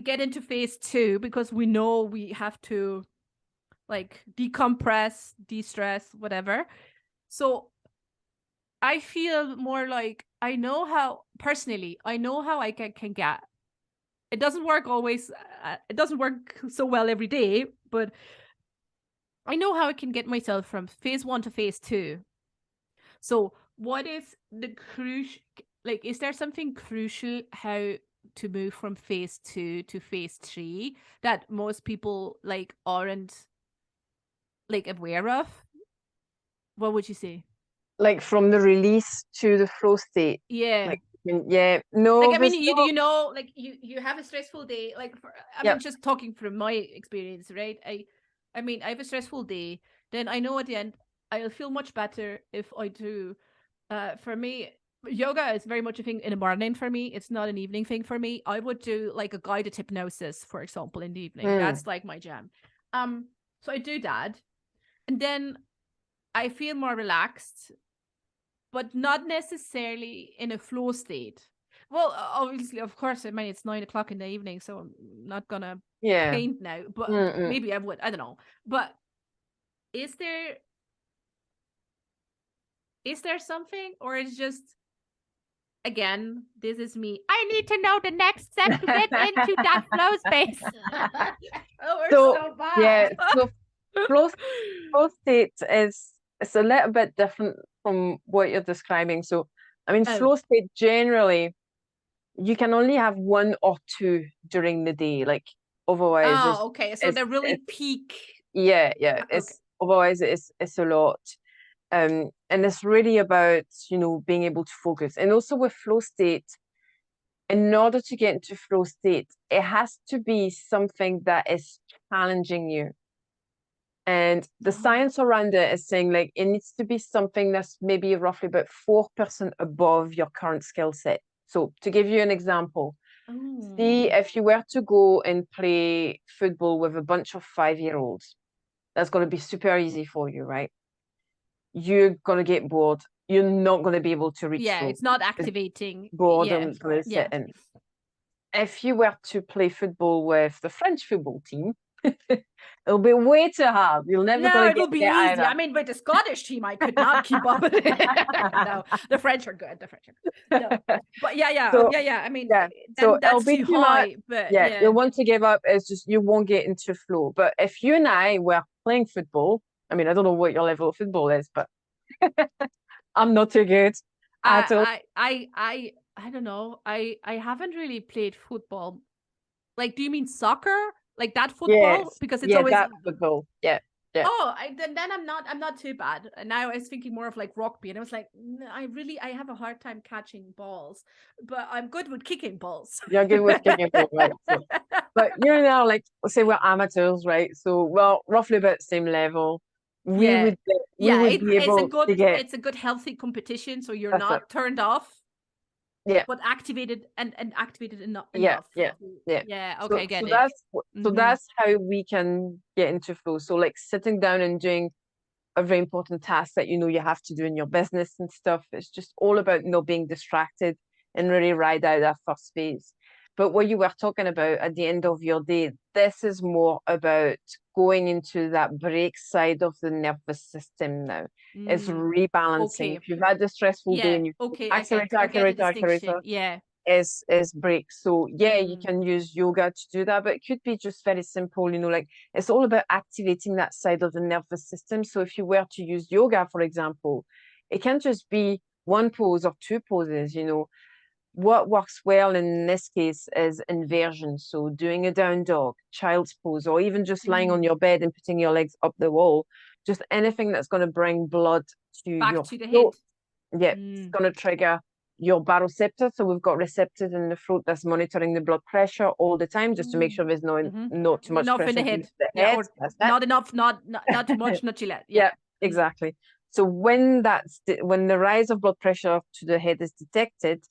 get into phase 2 because we know we have to like decompress, de-stress, whatever. So I feel more like I know how I can get. It doesn't work always. It doesn't work so well every day, but I know how I can get myself from phase 1 to phase 2. So what is the crucial, like, is there something crucial how to move from phase 2 to phase 3 that most people like aren't like aware of? What would you say? Like from the release to the flow state. Yeah. Like, yeah, no, Like, I mean, there's no. you know, like you have a stressful day. Like, I mean, just talking from my experience, right? I mean, I have a stressful day. Then I know at the end I'll feel much better if I do. For me, yoga is very much a thing in the morning for me. It's not an evening thing for me. I would do like a guided hypnosis, for example, in the evening. That's like my jam. So I do that, and then I feel more relaxed, but not necessarily in a flow state. Well, obviously, of course, I mean, it's 9 o'clock in the evening, so I'm not gonna paint now, but maybe I would. I don't know. But is there something, or is just, again, this is me. I need to know the next step to get into that flow space. Oh, we're so bad. Yeah, so flow state is it's a little bit different from what you're describing. So, I mean, flow state generally, you can only have 1 or 2 during the day. Like otherwise, okay. So they're really peak. Yeah. It's otherwise it's a lot. And it's really about, being able to focus. And also with flow state, in order to get into flow state, it has to be something that is challenging you. And the science around it is saying like it needs to be something that's maybe roughly about 4% above your current skill set. So to give you an example, see if you were to go and play football with a bunch of 5-year-olds, that's going to be super easy for you, right? You're going to get bored. You're not going to be able to reach flow. It's not activating. Boredom's going to set in. If you were to play football with the French football team, It'll be way too hard. You're never No, gonna it'll get be there easy. either. I mean, with the Scottish team, I could not keep up with it. No, the French are good. The French are good. No, but So yeah. I mean, yeah, so then it'll that's be too too much. high. But Yeah, yeah, you'll want to give up. It's just you won't get into flow. But if you and I were playing football, I mean, I don't know what your level of football is, but I'm not too good at all. I don't know. I haven't really played football. Like, do you mean soccer? Like that football? Yes, Because it's yeah, always that football. Yeah, yeah. oh, then I'm not too bad. And now I was thinking more of like rugby, and I was like, I have a hard time catching balls, but I'm good with kicking balls. You're good with kicking ball, right? So, but you know, like say we're amateurs, right? So we're roughly about the same level. We Yeah, would we would be able to get it's a good healthy competition, so you're that's it. not turned off, Yeah, but activated and activated enough. yeah, yeah, yeah. Yeah, okay, So I get so it. that's so that's how we can get into flow. So like sitting down and doing a very important task that you know you have to do in your business and stuff. It's just all about not being distracted and really ride out that first phase. But what you were talking about at the end of your day, this is more about going into that break side of the nervous system now. It's rebalancing. Okay. If you've had a stressful day Yeah, and you okay, accelerator, I get the accelerator, accelerator, distinction. Yeah. is break. So yeah, you can use yoga to do that, but it could be just very simple, you know, like it's all about activating that side of the nervous system. So if you were to use yoga, for example, it can just be one pose or two poses, you know. What works well in this case is inversion. So doing a down dog, child's pose, or even just lying on your bed and putting your legs up the wall, just anything that's going to bring blood to Back your to the throat. head. Yeah, it's going to trigger your baroreceptor. So we've got receptors in the throat that's monitoring the blood pressure all the time, just to make sure there's not too much Enough in pressure the into head. the Yeah, head. or That's that. not enough, not too much, not too late. Yeah. Yeah, exactly. So when when the rise of blood pressure to the head is detected,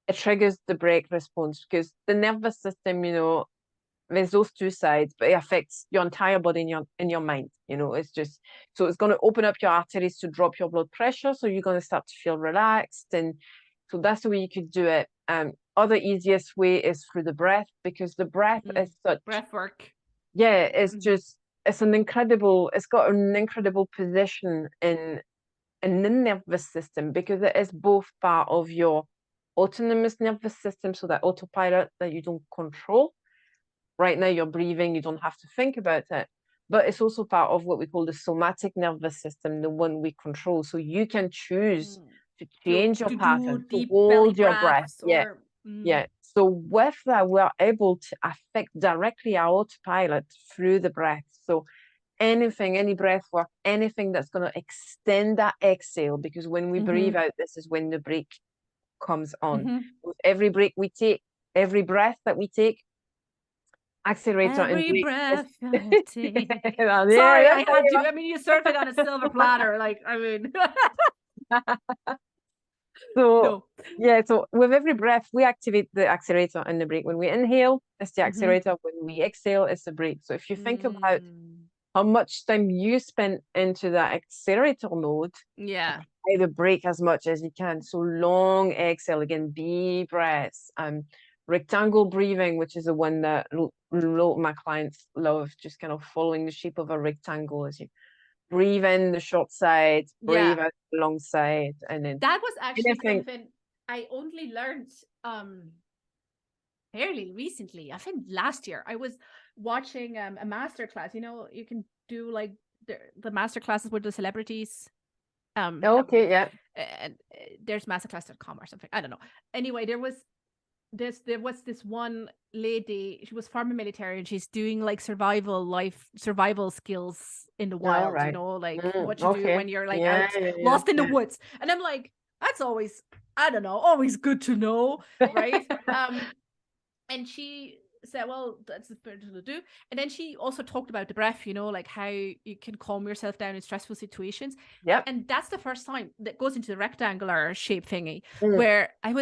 it triggers the brake response because the nervous system, you know, there's those two sides, but it affects your entire body and your mind. You know, it's just so it's going to open up your arteries to drop your blood pressure, so you're going to start to feel relaxed, and so that's the way you could do it. Other easiest way is through the breath because the breath is such breath work. yeah, it's just it's got an incredible position in the nervous system because it is both part of your autonomous nervous system, so that autopilot that you don't control. Right now you're breathing, you don't have to think about it. But it's also part of what we call the somatic nervous system, the one we control. So you can choose to change your To do pattern, to deep belly hold your breath. breaths Yeah. or Yeah. So with that, we're able to affect directly our autopilot through the breath. So any breath work, anything that's going to extend that exhale, because when we breathe out, this is when the break comes on. With every break we take, every breath that we take, accelerator and every break. breath I take. Yeah, Sorry, yeah, I had to. I mean, you served it on a silver platter. Like, I mean, so no. yeah, so with every breath, we activate the accelerator and the brake. When we inhale, it's the accelerator. When we exhale, it's the brake. So if you think about how much time you spend into that accelerator mode, Yeah. try to brake as much as you can. So long exhale again, deep breaths. Rectangle breathing, which is the one that a lot of my clients love, just kind of following the shape of a rectangle as you breathe in the short side, breathe out the long side, and then that was actually something I only learned fairly recently. I think last year I was watching a master class. You know, you can do like the master classes with the celebrities. Okay, yeah. And there's masterclass.com or something. I don't know. Anyway, there was this one lady. She was former military, and she's doing like survival skills in the wild. Right. You know, like what you do when you're like out lost in the woods. And I'm like, that's always, I don't know, always good to know, right? And she said, well, that's the best to do. And then she also talked about the breath, you know, like how you can calm yourself down in stressful situations. Yep. And that's the first time that goes into the rectangular shape thingy where I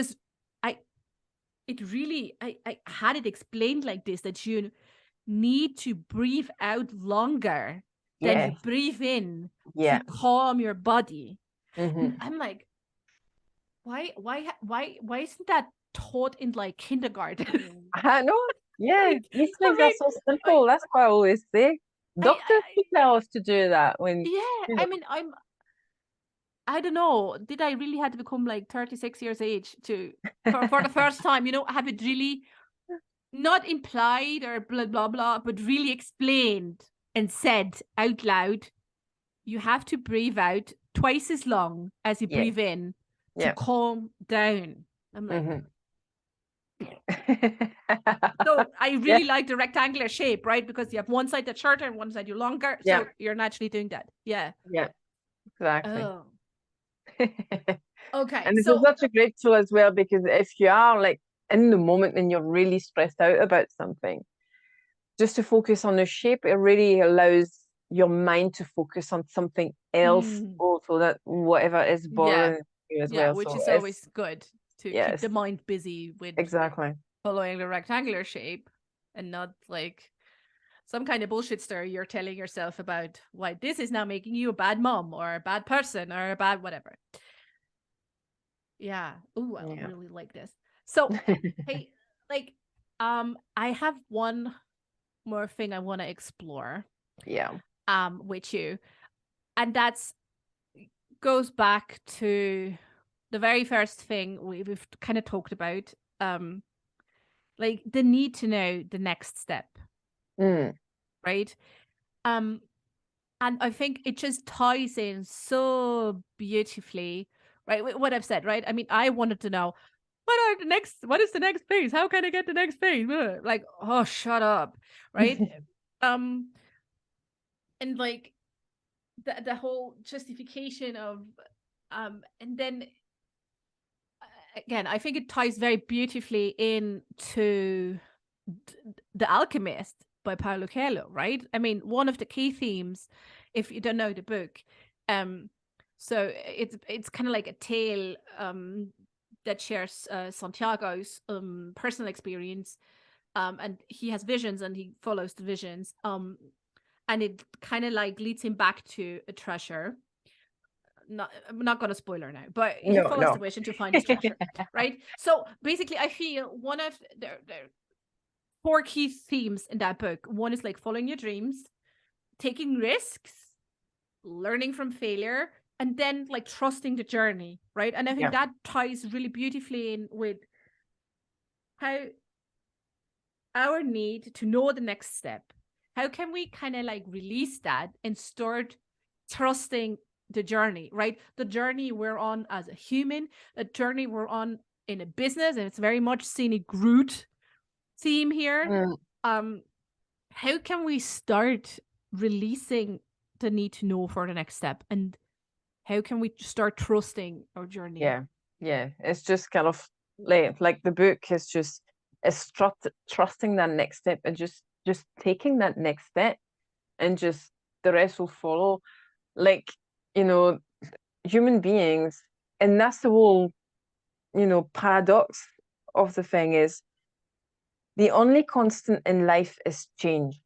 had it explained like this, that you need to breathe out longer than you breathe in to calm your body. I'm like, why isn't that taught in like kindergarten? I know. Yeah, Like, these I things are mean, so I, simple. That's what I always say. Doctors I, should tell us to do that when, yeah, you I know, mean, I don't know. Did I really have to become like 36 years age to for the first time, have it really not implied or blah blah blah, but really explained and said out loud, you have to breathe out twice as long as you yeah, breathe in to yeah. calm down. I'm like, Hmm. so I Yeah, really like the rectangular shape, right? Because you have one side that's shorter and one side you're longer. yeah, So you're naturally doing that. Yeah. yeah, exactly. Oh. Okay. And this is So such a great tool as well, because if you are like in the moment and you're really stressed out about something, just to focus on the shape, it really allows your mind to focus on something else also, that whatever is yeah. bothering you as Yeah, well. which So is it's, always good to keep yes, the mind busy with exactly. following the rectangular shape and not like some kind of bullshit story you're telling yourself about why this is now making you a bad mom or a bad person or a bad whatever. Yeah. Ooh, I Yeah. really like this. So, hey, like, I have one more thing I want to explore, Yeah. with you, and that's goes back to the very first thing we've kind of talked about, like the need to know the next step, Mm. right? Um, and I think it just ties in so beautifully, right? What I've said, right? I mean, I wanted to know what is the next phase? How can I get the next phase? Like, oh, shut up, right? um, and like the whole justification of, and then again, I think it ties very beautifully into The Alchemist by Paulo Coelho, right? I mean, one of the key themes, if you don't know the book, so it's kind of like a tale that shares Santiago's personal experience, and he has visions and he follows the visions, and it kind of like leads him back to a treasure. I'm not gonna spoiler now, but he No, follows the no. vision to find his treasure, right? So basically, I feel one of their four key themes in that book. One is like following your dreams, taking risks, learning from failure, and then like trusting the journey, right? And I think Yeah. that ties really beautifully in with how our need to know the next step. How can we kind of like release that and start trusting the journey, right? The journey we're on as a human, the journey we're on in a business, and it's very much scenic route theme here. Mm. Um, how can we start releasing the need to know for the next step, and how can we start trusting our journey? Yeah. Yeah. It's just kind of like the book is just, it's trusting that next step, and just taking that next step, and just the rest will follow. Like, you know, human beings, and that's the whole, paradox of the thing is, the only constant in life is change.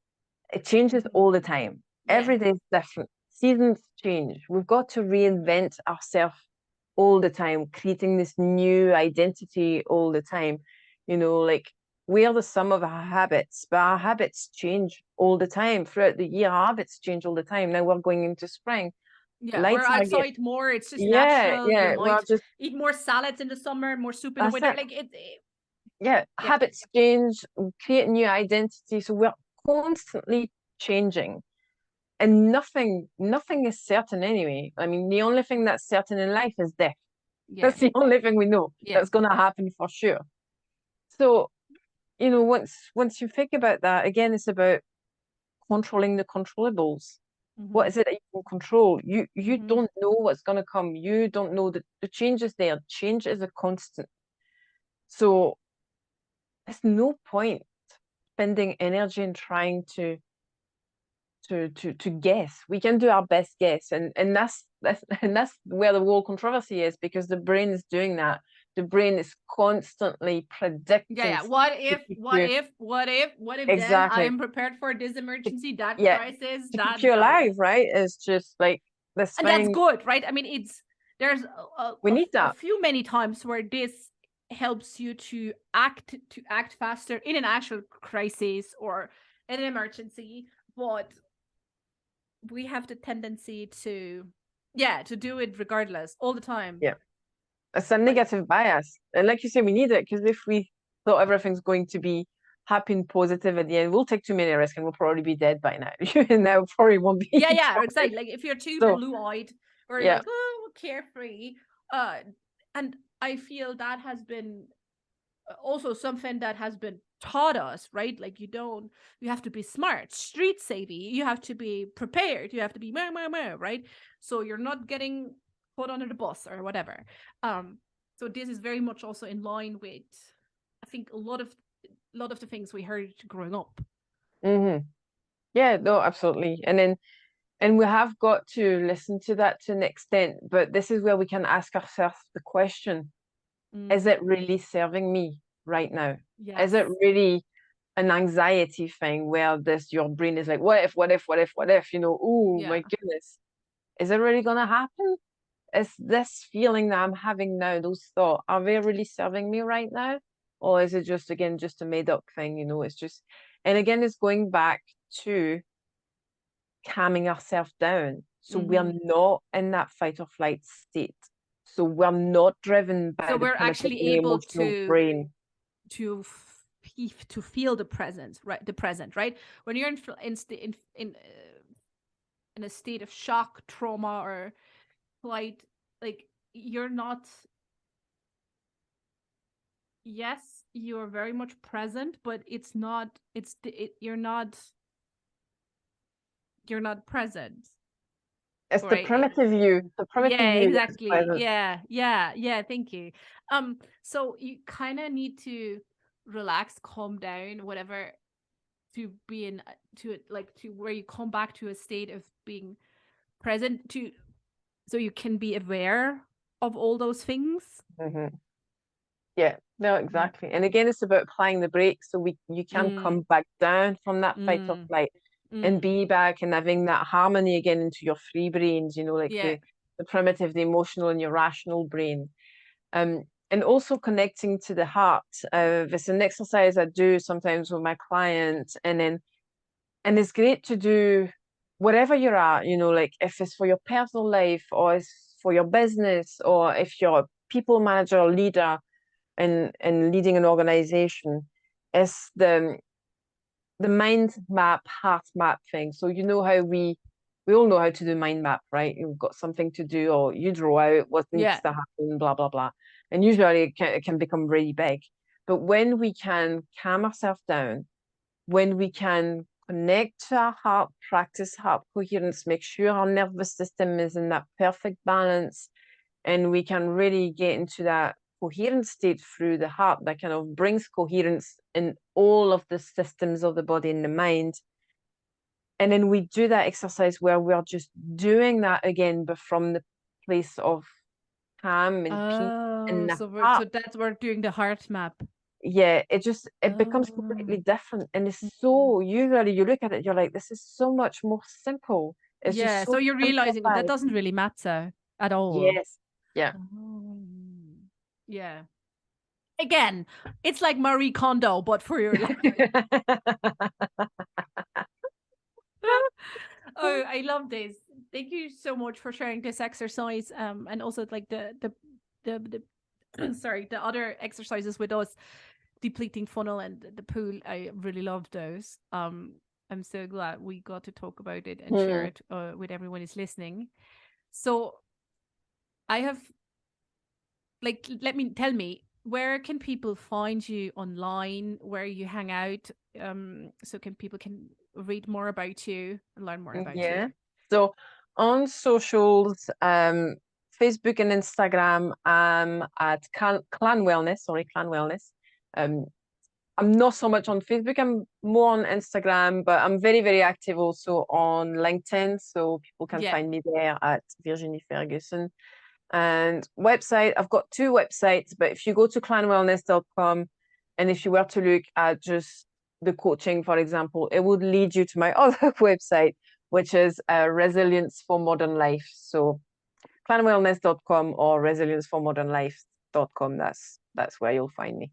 It changes Mhm. all the time. Yeah, Every day is different. Seasons change. We've got to reinvent ourselves all the time, creating this new identity all the time. Like, we are the sum of our habits, but our habits change all the time. Throughout the year, our habits change all the time. Now we're going into spring. yeah, we're Lights are get outside more. It's just Yeah, natural. You yeah. Well, might just eat more salads in the summer, more soup in the that's winter. it. Like Yeah, yeah, habits change, we create new identity. So we're constantly changing. And nothing is certain anyway. I mean, the only thing that's certain in life is death. yeah, That's the only thing we know yeah. that's gonna happen for sure. So, once you think about that, again, it's about controlling the controllables. What Mm-hmm. is it that you can control? You Mm-hmm. don't know what's gonna come. You don't know that the change is there. Change is a constant. So there's no point spending energy in trying to guess. We can do our best guess, and that's and that's where the whole controversy is, because the brain is doing that. The brain is constantly Yeah, predicting yeah. stuff What to if? keep What you, if? What if? What if? Then I exactly, am prepared for this to, emergency, that yeah, crisis, to keep that, you alive, right? It's just like this and that's thing. good, right? I mean, there's We need a that. few many times where this helps you to act faster in an actual crisis or in an emergency, but we have the tendency to do it regardless all the time. Yeah. It's a negative bias. And like you say, we need it, because if we thought everything's going to be happy and positive at the end, we'll take too many risks and we'll probably be dead by now. And now probably won't be. Exactly. Like if you're too blue-eyed or like, oh, carefree. And I feel that has been also something that has been taught us, right? Like you have to be smart, street savvy, you have to be prepared, you have to be right? So you're not getting put under the bus or whatever. So this is very much also in line with, I think, a lot of the things we heard growing up. Yeah, no, absolutely. And we have got to listen to that to an extent, but this is where we can ask ourselves the question, is it really serving me right now? Yes. Is it really an anxiety thing where your brain is like, what if, oh my goodness, is it really gonna happen? Is this feeling that I'm having now, those thoughts, are they really serving me right now? Or is it just, again, just a made up thing? It's just, and again, it's going back to calming ourselves down. So we're not in that fight or flight state. So we're not driven by we're actually able to brain. To feel the present, right? The present, right? When you're in a state of shock, trauma, or flight, like you're not. Yes, you're very much present, but it's not. You're not. You're not present. It's right? The primitive you. The primitive you. Exactly. Yeah. Thank you. So you kind of need to relax, calm down, whatever, to be in to where you come back to a state of being present, so you can be aware of all those things. Yeah, no, exactly. And again, it's about applying the brakes, so you can come back down from that fight or flight and be back and having that harmony again into your three brains, like the primitive, the emotional, and your rational brain. And also connecting to the heart. It's an exercise I do sometimes with my clients, and it's great to do whatever you're at, like if it's for your personal life or it's for your business, or if you're a people manager or leader and leading an organization. It's the mind map, heart map thing. So how we all know how to do mind map, right? You've got something to do, or you draw out what needs to happen, blah blah blah. And usually it can become really big. But when we can calm ourselves down, when we can connect to our heart, practice heart coherence, make sure our nervous system is in that perfect balance, and we can really get into that coherent state through the heart that kind of brings coherence in all of the systems of the body and the mind. And then we do that exercise where we're just doing that again, but from the place of calm and peace in the heart. So that's we're doing the heart map. Yeah, it becomes completely different. And it's so, usually you look at it, you're like, this is so much more simple. It's just so you're realizing that doesn't really matter at all. Yes. Yeah. Yeah. Again, it's like Marie Kondo, but for your life. Oh, I love this. Thank you so much for sharing this exercise. And also like the sorry, the other exercises with us, depleting funnel and the pool. I really love those. I'm so glad we got to talk about it and share it with everyone who's listening. So I have, tell me, where can people find you online, where you hang out? So people can read more about you and learn more about you. So on socials, Facebook and Instagram, at Clan Wellness. I'm not so much on Facebook, I'm more on Instagram, but I'm very, very active also on LinkedIn. So people can find me there at Virginie Ferguson. And website, I've got two websites, but if you go to clanwellness.com, and if you were to look at just the coaching, for example, it would lead you to my other website, which is Resilience for Modern Life. So clanwellness.com or Resilience for Modern Life. HeartMath.com. That's where you'll find me.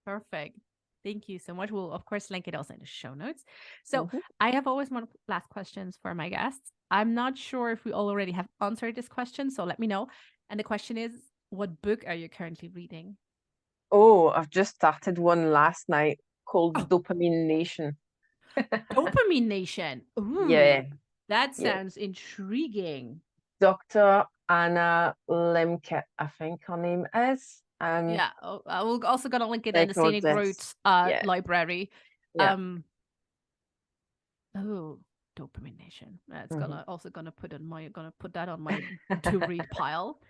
Perfect. Thank you so much. We'll, of course, link it also in the show notes. So Mhm. I have always one last questions for my guests. I'm not sure if we already have answered this question, so let me know. And the question is, what book are you currently reading? Oh, I've just started one last night Oh, called Dopamine Nation. Dopamine Nation. Yeah, Ooh, that yeah. sounds intriguing. Dr. Anna Lemke, I think her name is. Yeah, I will also gonna link it in the Scenic Psychologist. Roots Yeah, library. yeah. Um, oh, Dopamine Nation. That's Mhm. gonna put that on my to read pile.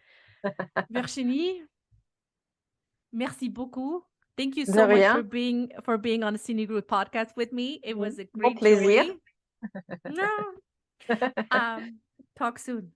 Virginie, merci beaucoup. Thank you De so much rien. for being on the Scenic Root podcast with me. It was a Mon great plaisir. joy. No. Talk soon.